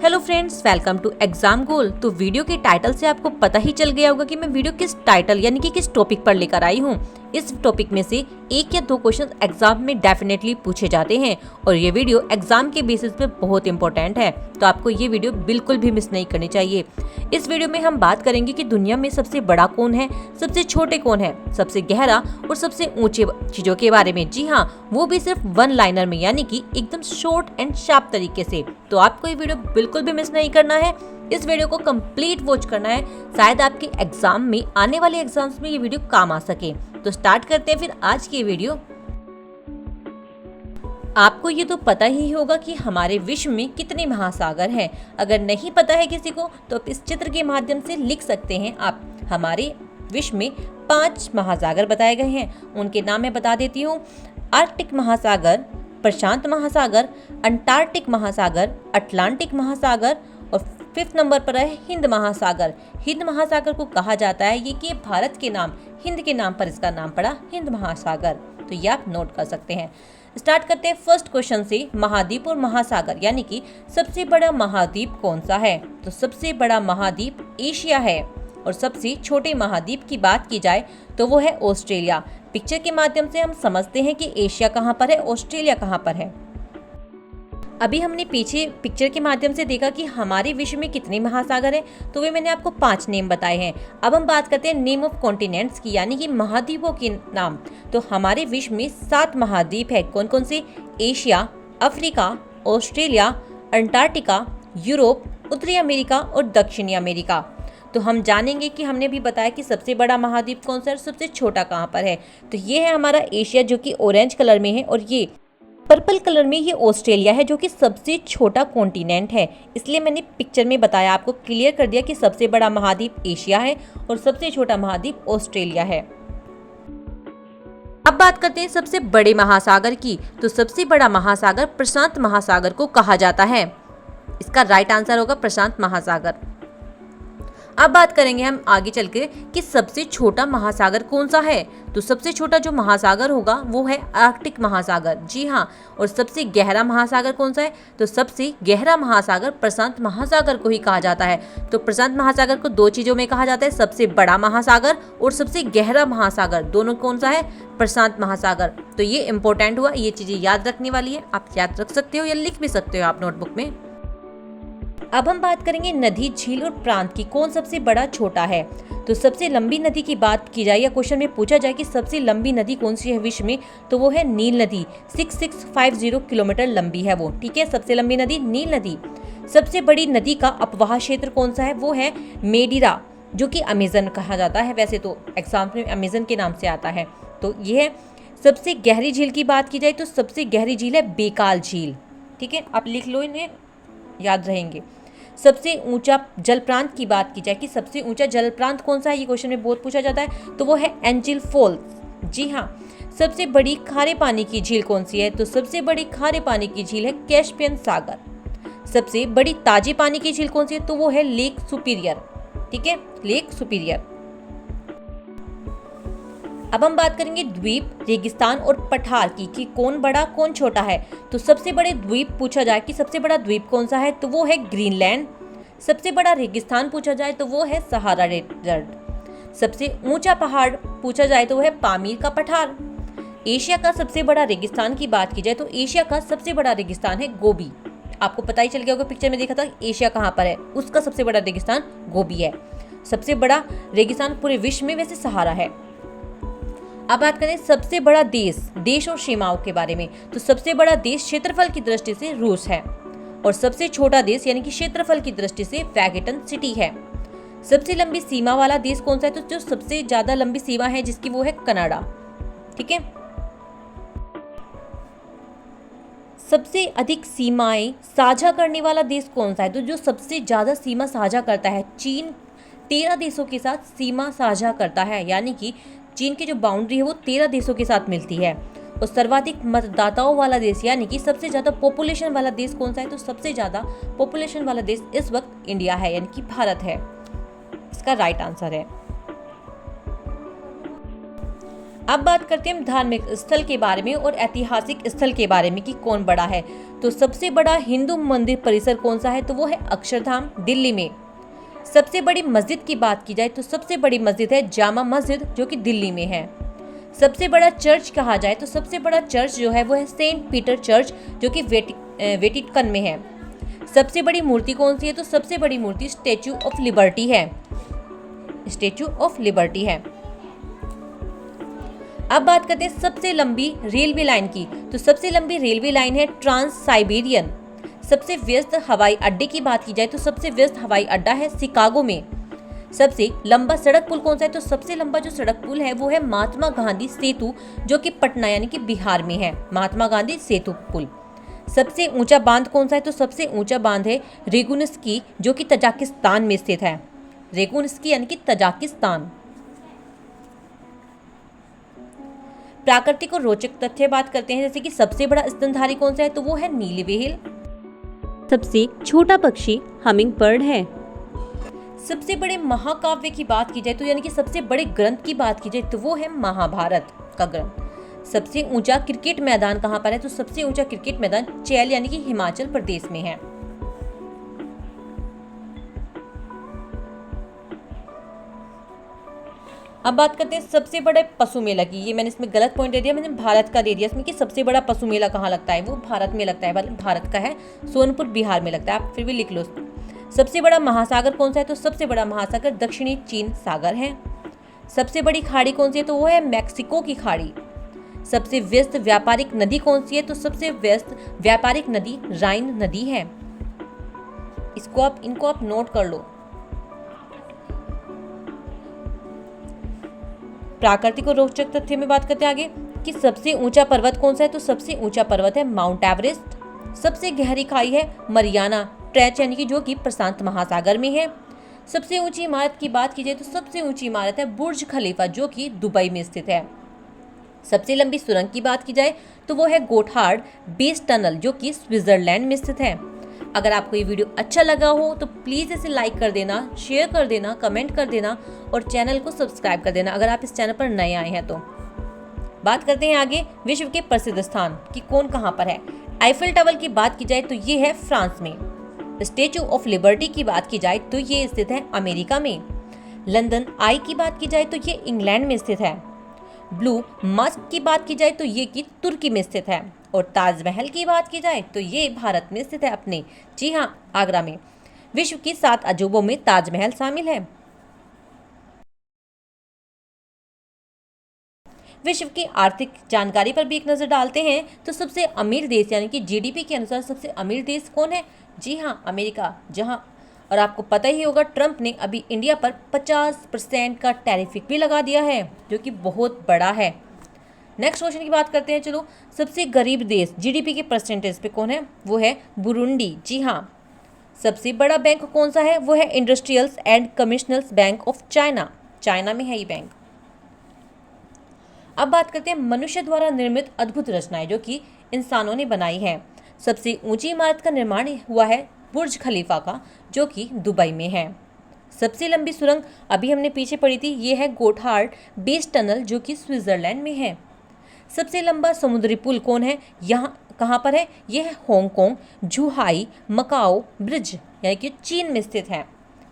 Hello friends, welcome to exam goal. तो video के title से आपको पता ही चल गया होगा कि मैं वीडियो किस टाइटल यानी कि किस टॉपिक पर लेकर आई हूँ। इस टॉपिक में से एक या दो क्वेश्चन एग्जाम में डेफिनेटली पूछे जाते हैं और ये वीडियो एग्जाम के बेसिस पे बहुत इंपॉर्टेंट है, तो आपको ये वीडियो बिल्कुल भी मिस नहीं करनी चाहिए। इस वीडियो में हम बात करेंगे कि दुनिया में सबसे बड़ा कौन है, सबसे छोटे कौन है, सबसे गहरा और सबसे ऊंचे चीजों के बारे में। जी हाँ, वो भी सिर्फ वन लाइनर में, यानी कि एकदम शॉर्ट एंड शार्प तरीके से। तो आपको ये वीडियो बिल्कुल भी मिस नहीं करना है, इस वीडियो को कंप्लीट वॉच करना है, शायद आपके एग्जाम में, आने वाले एग्जाम्स में ये वीडियो काम आ सके। तो स्टार्ट करते हैं फिर आज की वीडियो। आपको ये तो पता ही होगा कि हमारे विश्व में कितने महासागर हैं। अगर नहीं पता है किसी को तो आप इस चित्र के माध्यम से लिख सकते हैं। आप हमारे विश्व में 5 महासागर बताए गए हैं, उनके नाम मैं बता देती हूँ। आर्कटिक महासागर, प्रशांत महासागर, अंटार्कटिक महासागर, अटलांटिक महासागर और 5th नंबर पर है हिंद महासागर। हिंद महासागर को कहा जाता है ये कि भारत के नाम, हिंद के नाम पर इसका नाम पड़ा, हिंद महासागर। तो ये आप नोट कर सकते हैं। स्टार्ट करते हैं फर्स्ट क्वेश्चन से। महाद्वीप और महासागर यानी कि सबसे बड़ा महाद्वीप कौन सा है? तो सबसे बड़ा महाद्वीप एशिया है और सबसे छोटे महाद्वीप की बात की जाए तो वो है ऑस्ट्रेलिया। पिक्चर के माध्यम से हम समझते हैं कि एशिया कहाँ पर है, ऑस्ट्रेलिया कहाँ पर है। अभी हमने पीछे पिक्चर के माध्यम से देखा कि हमारे विश्व में कितने महासागर हैं, तो वे मैंने आपको 5 नेम बताए हैं। अब हम बात करते हैं नेम ऑफ कॉन्टिनेंट्स की, यानी कि महाद्वीपों के नाम। तो हमारे विश्व में 7 महाद्वीप है। कौन कौन से? Asia, Africa, Australia, Antarctica, Europe, उत्तरी अमेरिका और दक्षिणी अमेरिका। तो हम जानेंगे कि हमने भी बताया कि सबसे बड़ा महाद्वीप कौन सा है और सबसे छोटा कहाँ पर है। तो ये है हमारा एशिया जो कि ऑरेंज कलर में है, और ये पर्पल कलर में ये ऑस्ट्रेलिया है जो कि सबसे छोटा कॉन्टिनेंट है। इसलिए मैंने पिक्चर में बताया, आपको क्लियर कर दिया कि सबसे बड़ा महाद्वीप एशिया है और सबसे छोटा महाद्वीप ऑस्ट्रेलिया है। अब बात करते हैं सबसे बड़े महासागर की। तो सबसे बड़ा महासागर प्रशांत महासागर को कहा जाता है। इसका राइट आंसर होगा प्रशांत महासागर। अब बात करेंगे हम आगे चल के कि सबसे छोटा महासागर कौन सा है। तो सबसे छोटा जो महासागर होगा वो है आर्कटिक महासागर। जी हाँ, और सबसे गहरा महासागर कौन सा है? तो सबसे गहरा महासागर प्रशांत महासागर को ही कहा जाता है। तो प्रशांत महासागर को 2 चीजों में कहा जाता है, सबसे बड़ा महासागर और सबसे गहरा महासागर। दोनों कौन सा है? प्रशांत महासागर। तो ये इंपॉर्टेंट हुआ, ये चीजें याद रखने वाली है, आप याद रख सकते हो या लिख भी सकते हो आप नोटबुक में। अब हम बात करेंगे नदी, झील और प्रांत की, कौन सबसे बड़ा छोटा है। तो सबसे लंबी नदी की बात की जाए या क्वेश्चन में पूछा जाए कि सबसे लंबी नदी कौन सी है विश्व में, तो वो है नील नदी। 6650 किलोमीटर लंबी है वो। ठीक है, सबसे लंबी नदी नील नदी। सबसे बड़ी नदी का अपवाह क्षेत्र कौन सा है? वो है मेडिरा, जो कि अमेजन कहा जाता है। वैसे तो एग्जाम में अमेजन के नाम से आता है। तो ये है। सबसे गहरी झील की बात की जाए तो सबसे गहरी झील है बेकाल झील। ठीक है, आप लिख लो, इन्हें याद रहेंगे। सबसे ऊंचा जल प्रांत की बात की जाए कि सबसे ऊंचा जल प्रांत कौन सा है, ये क्वेश्चन में बहुत पूछा जाता है, तो वो है एंजिल फॉल्स। जी हाँ। सबसे बड़ी खारे पानी की झील कौन सी है? तो सबसे बड़ी खारे पानी की झील है कैस्पियन सागर। सबसे बड़ी ताजे पानी की झील कौन सी है? तो वो है लेक सुपीरियर। ठीक है, लेक सुपीरियर। अब हम बात करेंगे द्वीप, रेगिस्तान और पठार की कि कौन बड़ा कौन छोटा है। तो सबसे बड़े द्वीप पूछा जाए कि सबसे बड़ा द्वीप कौन सा है, तो वो है ग्रीनलैंड। सबसे बड़ा रेगिस्तान पूछा जाए तो वो है सहारा डेजर्ट। सबसे ऊंचा पहाड़ पूछा जाए तो वो है पामीर का पठार। एशिया का सबसे बड़ा रेगिस्तान की बात की जाए तो एशिया का सबसे बड़ा रेगिस्तान है गोबी। आपको पता ही चल गया होगा, पिक्चर में देखा था एशिया कहाँ पर है, उसका सबसे बड़ा रेगिस्तान गोबी है। सबसे बड़ा रेगिस्तान पूरे विश्व में वैसे सहारा है। अब बात करें सबसे बड़ा देश और सीमाओं के बारे में। तो सबसे बड़ा देश क्षेत्रफल की दृष्टि से रूस है और सबसे छोटा देश यानी कि क्षेत्रफल की दृष्टि से वैटिकन सिटी है। सबसे लंबी सीमा वाला देश कौन सा है? तो जो सबसे ज्यादा लंबी सीमा है जिसकी, वो है कनाडा। ठीक है। सबसे अधिक सीमाएं साझा करने वाला देश कौन सा है? तो जो सबसे ज्यादा सीमा साझा करता है, चीन 13 देशों के साथ सीमा साझा करता है, यानी कि चीन की जो बाउंड्री है वो 13 देशों के साथ मिलती है। और सर्वाधिक मतदाताओं वाला देश यानी कि सबसे ज्यादा पॉपुलेशन वाला देश कौन सा है? तो सबसे ज्यादा पॉपुलेशन वाला देश इस वक्त इंडिया है, यानी कि भारत है। इसका राइट आंसर है। अब बात करते हैं धार्मिक स्थल के बारे में और ऐतिहासिक स्थल के बारे में कि कौन बड़ा है। तो सबसे बड़ा हिंदू मंदिर परिसर कौन सा है, तो वो है अक्षरधाम दिल्ली में। सबसे बड़ी मस्जिद की बात की जाए तो सबसे बड़ी मस्जिद है जामा मस्जिद जो कि दिल्ली में है। सबसे बड़ा चर्च कहा जाए तो सबसे बड़ा चर्च जो है वो है सेंट पीटर चर्च जो कि वेटिकन में है। सबसे बड़ी मूर्ति कौन सी है, तो सबसे बड़ी मूर्ति स्टैचू ऑफ लिबर्टी है, स्टैचू ऑफ लिबर्टी है। अब बात करते हैं सबसे लंबी रेलवे लाइन की, तो सबसे लंबी रेलवे लाइन है ट्रांस साइबेरियन। सबसे व्यस्त हवाई अड्डे की बात की जाए तो सबसे व्यस्त हवाई अड्डा है शिकागो में। सबसे लंबा सड़क पुल कौन सा है, तो सबसे लंबा जो सड़क पुल है वो है महात्मा गांधी सेतु जो कि पटना यानी कि बिहार में है, महात्मा गांधी सेतु पुल। सबसे ऊंचा बांध कौन सा है, तो सबसे ऊंचा बांध है रेगुनस्की जो कि तजाकिस्तान में स्थित है, रेगुनस्की यानी कि तजाकिस्तान। प्राकृतिक और रोचक तथ्य बात करते हैं, जैसे कि सबसे बड़ा स्तनधारी कौन सा है, तो वो है नीली व्हेल। सबसे छोटा पक्षी हमिंग बर्ड है। सबसे बड़े महाकाव्य की बात की जाए तो यानी कि सबसे बड़े ग्रंथ की बात की जाए तो वो है महाभारत का ग्रंथ। सबसे ऊंचा क्रिकेट मैदान कहाँ पर है, तो सबसे ऊंचा क्रिकेट मैदान चैल यानी कि हिमाचल प्रदेश में है। अब बात करते हैं सबसे बड़े पशु मेला की। ये मैंने इसमें गलत पॉइंट दे दिया, मैंने भारत का दे दिया इसमें कि सबसे बड़ा पशु मेला कहाँ लगता है, वो भारत में लगता है, भारत का है, सोनपुर बिहार में लगता है, आप फिर भी लिख लो। सबसे बड़ा महासागर कौन सा है, तो सबसे बड़ा महासागर दक्षिणी चीन सागर है। सबसे बड़ी खाड़ी कौन सी है, तो वो है मैक्सिको की खाड़ी। सबसे व्यस्त व्यापारिक नदी कौन सी है, तो सबसे व्यस्त व्यापारिक नदी राइन नदी है। इनको आप नोट कर लो। प्राकृतिक और रोचक तथ्य में बात करते हैं आगे कि सबसे ऊंचा पर्वत कौन सा है, तो सबसे ऊंचा पर्वत है माउंट एवरेस्ट। सबसे गहरी खाई है मरियाना ट्रेंच यानी कि जो कि प्रशांत महासागर में है। सबसे ऊंची इमारत की बात की जाए तो सबसे ऊंची इमारत है बुर्ज खलीफा जो कि दुबई में स्थित है। सबसे लंबी सुरंग की बात की जाए तो वो है गोटहार्ड बेस टनल जो कि स्विट्जरलैंड में स्थित है। अगर आपको ये वीडियो अच्छा लगा हो तो प्लीज़ इसे लाइक कर देना, शेयर कर देना, कमेंट कर देना और चैनल को सब्सक्राइब कर देना अगर आप इस चैनल पर नए आए हैं तो। बात करते हैं आगे विश्व के प्रसिद्ध स्थान कि कौन कहाँ पर है। आईफिल टावर की बात की जाए तो ये है फ्रांस में। स्टैचू ऑफ लिबर्टी की बात की जाए तो ये स्थित है अमेरिका में। लंदन आई की बात की जाए तो ये इंग्लैंड में स्थित है। ब्लू मस्क की बात की जाए तो ये कि तुर्की में स्थित है। और ताजमहल की बात की जाए तो ये भारत में स्थित है अपने, जी हाँ, आगरा में। विश्व की 7 अजूबों में ताजमहल शामिल है। विश्व की आर्थिक जानकारी पर भी एक नजर डालते हैं तो सबसे अमीर देश यानी कि जीडीपी के अनुसार सबसे अमीर देश कौन है, जी हाँ, अमेरिका। जहाँ और आपको पता ही होगा ट्रंप ने अभी इंडिया पर 50% का टैरिफ भी लगा दिया है जो कि बहुत बड़ा है। नेक्स्ट क्वेश्चन की बात करते हैं। चलो, सबसे गरीब देश जीडीपी के परसेंटेज पे कौन है, वो है बुरुंडी, जी हाँ। सबसे बड़ा बैंक कौन सा है, वो है industrials and commercial bank of China, China में है ये बैंक। अब बात करते हैं मनुष्य द्वारा निर्मित अद्भुत रचनाएं जो कि इंसानों ने बनाई है। सबसे ऊंची इमारत का निर्माण हुआ है बुर्ज खलीफा का जो कि दुबई में है। सबसे लंबी सुरंग अभी हमने पीछे पढ़ी थी, ये है गोटहार्ड बेस टनल जो कि स्विट्जरलैंड में है। सबसे लंबा समुद्री पुल कौन है, यहाँ कहाँ पर है, यह है हांगकांग जुहाई मकाओ ब्रिज यानी कि चीन में स्थित है।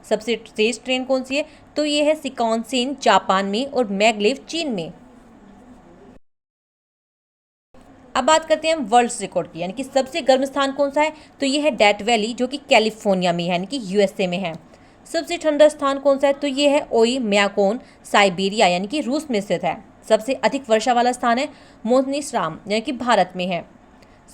सबसे तेज ट्रेन कौन सी है, तो ये है शिकानसेन जापान में और मैगलेव चीन में। अब बात करते हैं हम वर्ल्ड रिकॉर्ड की, यानी कि सबसे गर्म स्थान कौन सा है, तो ये है डेथ वैली जो कि कैलिफोर्निया में है यानी कि यूएसए में है। सबसे ठंडा स्थान कौन सा है, तो ये है ओई म्याकोन साइबेरिया यानी कि रूस में स्थित है। सबसे अधिक वर्षा वाला स्थान है मोहनीसराम यानी कि भारत में है।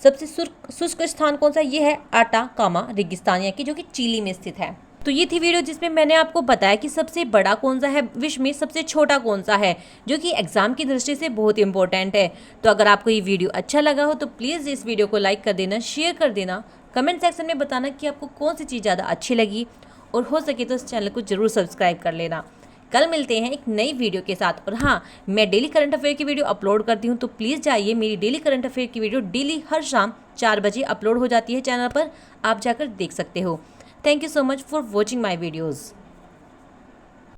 सबसे शुष्क स्थान कौन सा है, ये है आटाकामा रेगिस्तान यानी कि जो कि चिली में स्थित है। तो ये थी वीडियो जिसमें मैंने आपको बताया कि सबसे बड़ा कौन सा है विश्व में, सबसे छोटा कौन सा है, जो कि एग्जाम की दृष्टि से बहुत इंपॉर्टेंट है। तो अगर आपको ये वीडियो अच्छा लगा हो तो प्लीज़ इस वीडियो को लाइक कर देना, शेयर कर देना, कमेंट सेक्शन में बताना कि आपको कौन सी चीज़ ज़्यादा अच्छी लगी और हो सके तो इस चैनल को जरूर सब्सक्राइब कर लेना। कल मिलते हैं एक नई वीडियो के साथ। और हाँ, मैं डेली करंट अफेयर की वीडियो अपलोड करती हूँ, तो प्लीज़ जाइए, मेरी डेली करंट अफेयर की वीडियो डेली हर शाम 4 बजे अपलोड हो जाती है चैनल पर, आप जाकर देख सकते हो। Thank you so much for watching my videos.